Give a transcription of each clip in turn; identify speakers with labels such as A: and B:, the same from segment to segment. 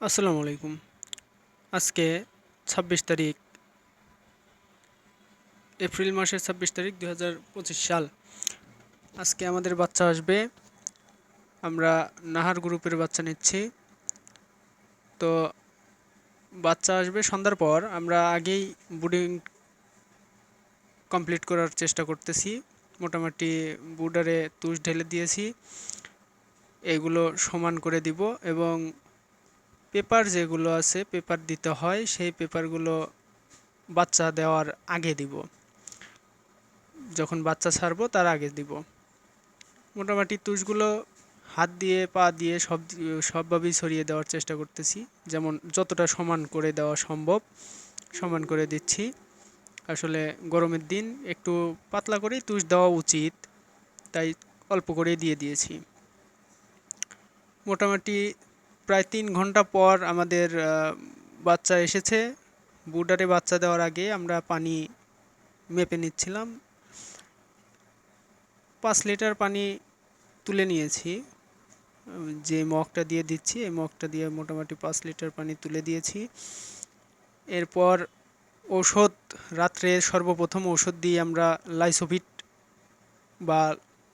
A: আসসালামু আলাইকুম। আজকে ২৬ তারিখ, এপ্রিল মাসের ২৬ তারিখ ২০২৫ সাল। আজকে আমাদের বাচ্চা আসবে। আমরা নাহার গ্রুপের বাচ্চা নিচ্ছি। তো বাচ্চা আসবে সন্ধ্যার পর। আমরা আগেই বুডিং কমপ্লিট করার চেষ্টা করতেছি। মোটামুটি বুডারে তুষ ঢেলে দিয়েছি, এগুলো সমান করে দিব এবং পেপার যেগুলো আছে পেপার দিতে হয়, সেই পেপারগুলো বাচ্চা দেওয়ার আগে দিব। যখন বাচ্চা ছাড়বো তার আগে দিব। মোটামুটি তুষগুলো হাত দিয়ে পা দিয়ে সবভাবেই ছড়িয়ে দেওয়ার চেষ্টা করতেছি, যেমন যতটা সমান করে দেওয়া সম্ভব সমান করে দিচ্ছি। আসলে গরমের দিন একটু পাতলা করেই তুষ দেওয়া উচিত, তাই অল্প করেই দিয়ে দিয়েছি। মোটামুটি প্রায় ৩ ঘন্টা পর আমাদের বাচ্চা এসেছে। বুডারে বাচ্চা দেওয়ার আগে আমরা পানি মেপে নিচ্ছিলাম। ৫ লিটার পানি তুলে নিয়েছি। যে মগটা দিয়ে দিচ্ছি, এই মগটা দিয়ে মোটামুটি ৫ লিটার পানি তুলে দিয়েছি। এরপর ঔষধ, রাত্রে সর্বপ্রথম ঔষধ দিই আমরা লাইসোভিট বা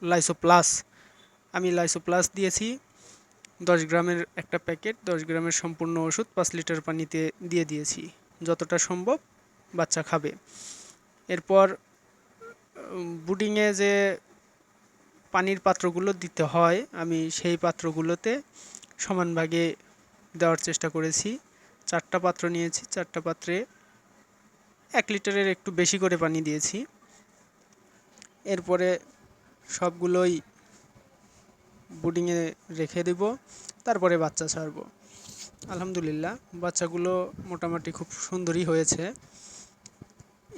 A: লাইসো প্লাস। আমি লাইসো প্লাস দিয়েছি ১০ গ্রামের একটা প্যাকেট, ১০ গ্রামের সম্পূর্ণ ওষুধ ৫ লিটার পানিতে দিয়ে দিয়েছি। যতটা সম্ভব বাচ্চা খাবে। এরপর বুডিংয়ে যে পানির পাত্রগুলো দিতে হয়, আমি সেই পাত্রগুলোতে সমান ভাগে দেওয়ার চেষ্টা করেছি। ৪টা পাত্র নিয়েছি, ৪টা পাত্রে ১ লিটারের একটু বেশি করে পানি দিয়েছি। এরপরে সবগুলোই বুডিংয়ে রেখে দেব, তারপরে বাচ্চা ছাড়ব। আলহামদুলিল্লাহ, বাচ্চাগুলো মোটামুটি খুব সুন্দরই হয়েছে।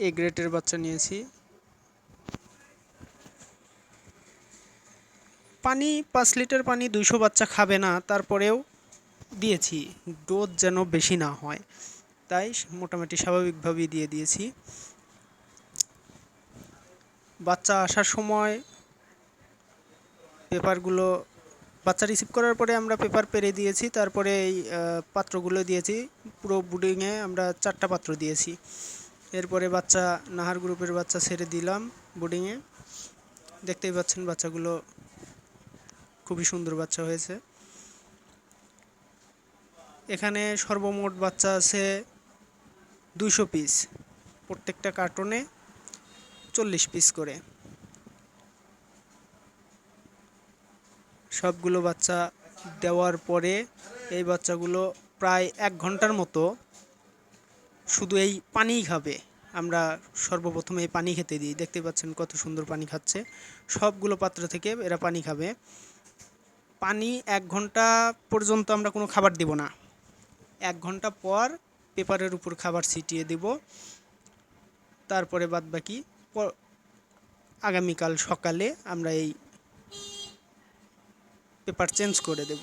A: এ গ্রেডের বাচ্চা নিয়েছি। পানি ৫ লিটার পানি ২০০ বাচ্চা খাবে না, তারপরেও দিয়েছি, ডোজ যেন বেশি না হয়, তাই মোটামুটি স্বাভাবিকভাবেই দিয়ে দিয়েছি। বাচ্চা আসার সময় পেপারগুলো, বাচ্চা রিসিভ করার পরে আমরা পেপার পেরে দিয়েছি, তারপরে এই পাত্রগুলো দিয়েছি। পুরো বুডিংয়ে আমরা ৪টা পাত্র দিয়েছি। এরপরে বাচ্চা, নাহার গ্রুপের বাচ্চা ছেড়ে দিলাম বুডিংয়ে। দেখতেই পাচ্ছেন বাচ্চাগুলো খুবই সুন্দর বাচ্চা হয়েছে। এখানে সর্বমোট বাচ্চা আছে ২০০ পিস, প্রত্যেকটা কার্টনে ৪০ পিস করে। সবগুলো বাচ্চা দেওয়ার পরে এই বাচ্চাগুলো প্রায় ১ ঘন্টার মতো শুধু এই পানিই খাবে। আমরা সর্বপ্রথমে এই পানি খেতে দিই, দেখতে পাচ্ছেন কত সুন্দর পানি খাচ্ছে। সবগুলো পাত্র থেকে এরা পানি খাবে। পানি ১ ঘন্টা পর্যন্ত আমরা কোনো খাবার দেব না। ১ ঘন্টা পর পেপারের উপর খাবার ছিটিয়ে দেব, তারপরে বাদবাকি আগামীকাল সকালে আমরা এই পেপার চেঞ্জ করে দেব।